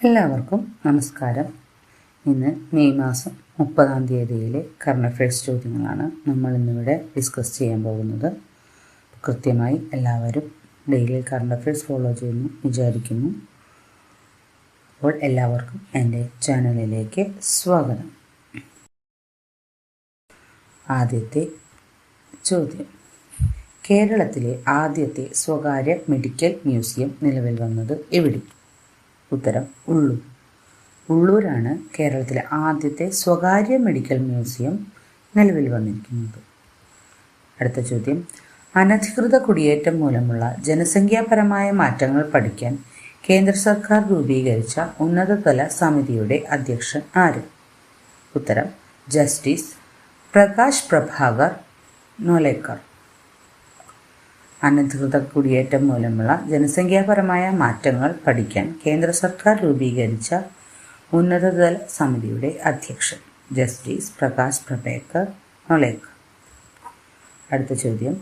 എല്ലാവർക്കും നമസ്കാരം. ഇന്ന് മെയ് മാസം 30 കറണ്ട് അഫയേഴ്സ് ചോദ്യങ്ങളാണ് നമ്മൾ ഇന്നിവിടെ ഡിസ്കസ് ചെയ്യാൻ പോകുന്നത്. കൃത്യമായി എല്ലാവരും ഡെയിലി കറണ്ട് അഫയേഴ്സ് ഫോളോ ചെയ്യുന്നു വിചാരിക്കുന്നു. അപ്പോൾ എല്ലാവർക്കും എൻ്റെ ചാനലിലേക്ക് സ്വാഗതം. ആദ്യത്തെ ചോദ്യം: കേരളത്തിലെ ആദ്യത്തെ സ്വകാര്യ മെഡിക്കൽ മ്യൂസിയം നിലവിൽ വന്നത് എവിടെ? ഉത്തരം: ഉള്ളൂർ. ഉള്ളൂരാണ് കേരളത്തിലെ ആദ്യത്തെ സ്വകാര്യ മെഡിക്കൽ മ്യൂസിയം നിലവിൽ വന്നിരിക്കുന്നത്. അടുത്ത ചോദ്യം: അനധികൃത കുടിയേറ്റം മൂലമുള്ള ജനസംഖ്യാപരമായ മാറ്റങ്ങൾ പഠിക്കാൻ കേന്ദ്ര സർക്കാർ രൂപീകരിച്ച ഉന്നതതല സമിതിയുടെ അധ്യക്ഷൻ ആര്? ഉത്തരം: ജസ്റ്റിസ് പ്രകാശ് പ്രഭാകർ നോലേക്കർ. അനധികൃത കുടിയേറ്റം മൂലമുള്ള ജനസംഖ്യാപരമായ മാറ്റങ്ങൾ പഠിക്കാൻ കേന്ദ്ര സർക്കാർ രൂപീകരിച്ച ഉന്നതതല സമിതിയുടെ അധ്യക്ഷൻ ജസ്റ്റിസ് പ്രകാശ് പ്രഭാകർ നോലേക്കർ. അടുത്ത ചോദ്യം: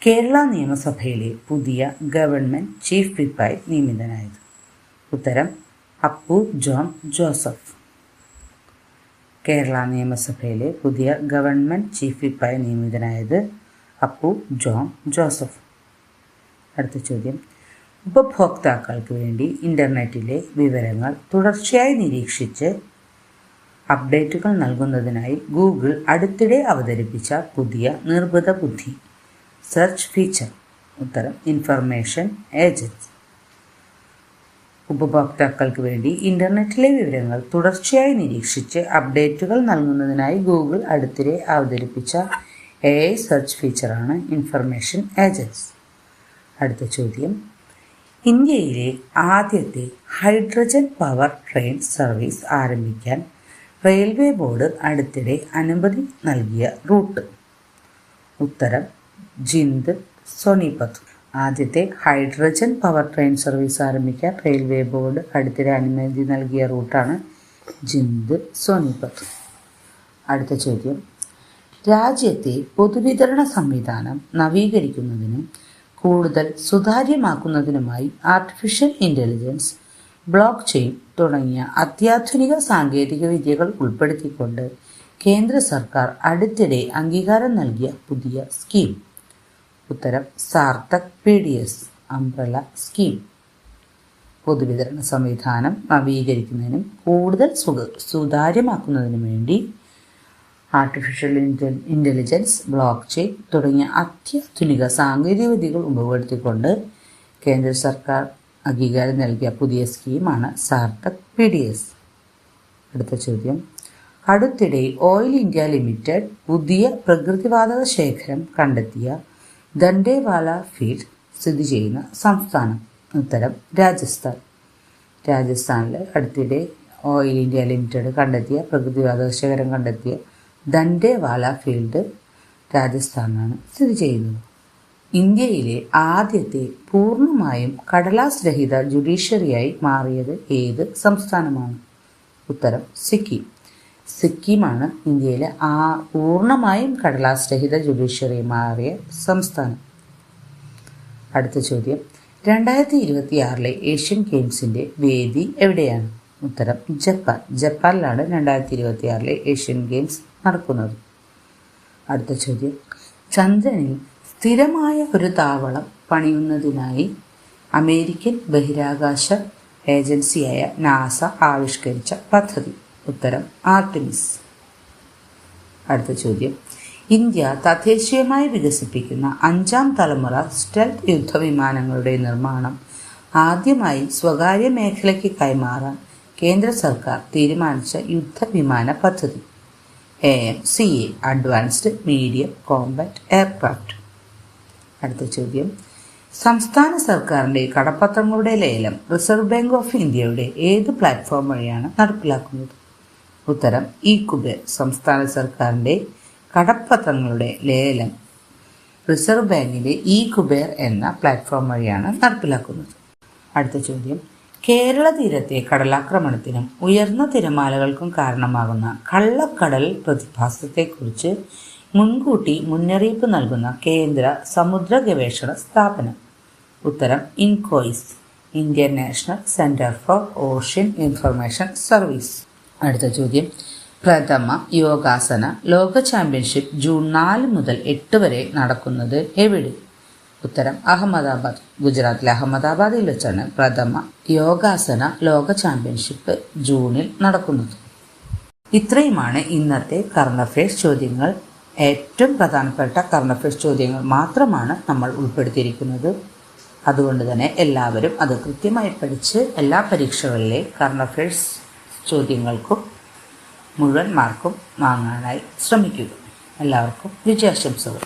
കേരള നിയമസഭയിലെ പുതിയ ഗവൺമെന്റ് ചീഫ് വിപ്പായി നിയമിതനായത്? ഉത്തരം: അപ്പു ജോൺ ജോസഫ്. കേരള നിയമസഭയിലെ പുതിയ ഗവൺമെന്റ് ചീഫ് വിപ്പായി നിയമിതനായത് അപ്പു ജോൺ ജോസഫ്. അടുത്ത ചോദ്യം: ഉപഭോക്താക്കൾക്ക് വേണ്ടി ഇന്റർനെറ്റിലെ വിവരങ്ങൾ തുടർച്ചയായി നിരീക്ഷിച്ച് അപ്ഡേറ്റുകൾ നൽകുന്നതിനായി ഗൂഗിൾ അടുത്തിടെ അവതരിപ്പിച്ച പുതിയ നിർമ്മിത ബുദ്ധി സെർച്ച് ഫീച്ചർ? ഉത്തരം: ഇൻഫർമേഷൻ ഏജൻസി. ഉപഭോക്താക്കൾക്ക് വേണ്ടി ഇന്റർനെറ്റിലെ വിവരങ്ങൾ തുടർച്ചയായി നിരീക്ഷിച്ച് അപ്ഡേറ്റുകൾ നൽകുന്നതിനായി ഗൂഗിൾ അടുത്തിടെ അവതരിപ്പിച്ച AI സെർച്ച് ഫീച്ചറാണ് ഇൻഫർമേഷൻ ഏജൻസി. അടുത്ത ചോദ്യം: ഇന്ത്യയിലെ ആദ്യത്തെ ഹൈഡ്രജൻ പവർ ട്രെയിൻ സർവീസ് ആരംഭിക്കാൻ റെയിൽവേ ബോർഡ് അടുത്തിടെ അനുമതി നൽകിയ റൂട്ട്? ഉത്തരം: ജിന്ദ് സോനിപത്ത്. ആദ്യത്തെ ഹൈഡ്രജൻ പവർ ട്രെയിൻ സർവീസ് ആരംഭിക്കാൻ റെയിൽവേ ബോർഡ് അടുത്തിടെ അനുമതി നൽകിയ റൂട്ടാണ് ജിന്ദ് സോനിപത്ത്. അടുത്ത ചോദ്യം: രാജ്യത്തെ പൊതുവിതരണ സംവിധാനം നവീകരിക്കുന്നതിനും കൂടുതൽ സുതാര്യമാക്കുന്നതിനുമായി ആർട്ടിഫിഷ്യൽ ഇന്റലിജൻസ്, ബ്ലോക്ക് ചെയിൻ തുടങ്ങിയ അത്യാധുനിക സാങ്കേതിക വിദ്യകൾ ഉൾപ്പെടുത്തിക്കൊണ്ട് കേന്ദ്ര സർക്കാർ അടുത്തിടെ അംഗീകാരം നൽകിയ പുതിയ സ്കീം? ഉത്തരം: സാർത്ഥക് PDS അംബ്രല സ്കീം. പൊതുവിതരണ സംവിധാനം നവീകരിക്കുന്നതിനും കൂടുതൽ സുതാര്യമാക്കുന്നതിനും വേണ്ടി ആർട്ടിഫിഷ്യൽ ഇന്റലിജൻസ്, ബ്ലോക്ക് ചെയിൻ തുടങ്ങിയ അത്യാധുനിക സാങ്കേതിക വിദ്യകൾ ഉപയോഗപ്പെടുത്തിക്കൊണ്ട് കേന്ദ്ര സർക്കാർ അംഗീകാരം നൽകിയ പുതിയ സ്കീമാണ് സാർത്ഥക് PDS. അടുത്ത ചോദ്യം: അടുത്തിടെ ഓയിൽ ഇന്ത്യ ലിമിറ്റഡ് പുതിയ പ്രകൃതിവാതക ശേഖരം കണ്ടെത്തിയ ദണ്ഡേവാല ഫീൽഡ് സ്ഥിതി ചെയ്യുന്ന സംസ്ഥാനം? ഉത്തരം: രാജസ്ഥാൻ. രാജസ്ഥാനിൽ അടുത്തിടെ ഓയിൽ ഇന്ത്യ ലിമിറ്റഡ് കണ്ടെത്തിയ പ്രകൃതിവാതക ശേഖരം കണ്ടെത്തിയ ദണ്ഡേവാല ഫീൽഡ് രാജസ്ഥാനാണ് സ്ഥിതി ചെയ്യുന്നത്. ഇന്ത്യയിലെ ആദ്യത്തെ പൂർണ്ണമായും കടലാസ് രഹിത ജുഡീഷ്യറിയായി മാറിയത് ഏത് സംസ്ഥാനമാണ്? ഉത്തരം: സിക്കിം. സിക്കിമാണ് ഇന്ത്യയിലെ പൂർണ്ണമായും കടലാസ് രഹിത ജുഡീഷ്യറി മാറിയ സംസ്ഥാനം. അടുത്ത ചോദ്യം: 2026 ഏഷ്യൻ ഗെയിംസിന്റെ വേദി എവിടെയാണ്? ഉത്തരം: ജപ്പാൻ. ജപ്പാനിലാണ് 2026 ഏഷ്യൻ ഗെയിംസ് നടക്കുന്നത്. അടുത്ത ചോദ്യം: ചന്ദ്രനിൽ സ്ഥിരമായ ഒരു താവളം പണിയുന്നതിനായി അമേരിക്കൻ ബഹിരാകാശ ഏജൻസിയായ നാസ ആവിഷ്കരിച്ച പദ്ധതി? ഉത്തരം: ആർട്ടിമിസ്. അടുത്ത ചോദ്യം: ഇന്ത്യ തദ്ദേശീയമായി വികസിപ്പിക്കുന്ന 5ാം തലമുറ സ്റ്റെൽത്ത് യുദ്ധവിമാനങ്ങളുടെ നിർമ്മാണം ആദ്യമായി സ്വകാര്യ മേഖലയ്ക്ക് കൈമാറാൻ കേന്ദ്ര സർക്കാർ തീരുമാനിച്ച യുദ്ധവിമാന പദ്ധതി? AMCA advanced medium combat aircraft. അടുത്ത ചോദ്യം: സംസ്ഥാന സർക്കാരിന്റെ കടപ്പത്രങ്ങളുടെ ലേലം റിസർവ് ബാങ്ക് ഓഫ് ഇന്ത്യയുടെ ഏത് പ്ലാറ്റ്ഫോം വഴിയാണ് നടപ്പിലാക്കുന്നത്? ഉത്തരം: ഇ-കുബേർ. സംസ്ഥാന സർക്കാരിന്റെ കടപ്പത്രങ്ങളുടെ ലേലം റിസർവ് ബാങ്കിന്റെ ഇ-കുബേർ എന്ന പ്ലാറ്റ്ഫോം വഴിയാണ് നടപ്പിലാക്കുന്നത്. അടുത്ത ചോദ്യം: കേരള തീരത്തെ കടലാക്രമണത്തിനും ഉയർന്ന തിരമാലകൾക്കും കാരണമാകുന്ന കള്ളക്കടൽ പ്രതിഭാസത്തെക്കുറിച്ച് മുൻകൂട്ടി മുന്നറിയിപ്പ് നൽകുന്ന കേന്ദ്ര സമുദ്ര ഗവേഷണ സ്ഥാപനം? ഉത്തരം: INCOIS. Indian national centre for ocean information service. അടുത്ത ചോദ്യം, പ്രഥമ യോഗാസന ലോക ചാമ്പ്യൻഷിപ്പ് ജൂൺ 4 മുതൽ 8 വരെ നടക്കുന്നത് എവിടെ? ഉത്തരം അഹമ്മദാബാദ്. ഗുജറാത്തിലെ അഹമ്മദാബാദിൽ വെച്ചാണ് പ്രഥമ യോഗാസന ലോക ചാമ്പ്യൻഷിപ്പ് ജൂണിൽ നടക്കുന്നത്. ഇത്രയുമാണ് ഇന്നത്തെ കറണ്ട് അഫയേഴ്സ് ചോദ്യങ്ങൾ. ഏറ്റവും പ്രധാനപ്പെട്ട കറണ്ട് അഫയേഴ്സ് ചോദ്യങ്ങൾ മാത്രമാണ് നമ്മൾ ഉൾപ്പെടുത്തിയിരിക്കുന്നത്. അതുകൊണ്ട് തന്നെ എല്ലാവരും അത് കൃത്യമായി പഠിച്ച് എല്ലാ പരീക്ഷകളിലെ കറണ്ട് അഫയേഴ്സ് ചോദ്യങ്ങൾക്കും മുഴുവൻ മാർക്കും വാങ്ങാനായി ശ്രമിക്കുക. എല്ലാവർക്കും വിജയാശംസകൾ.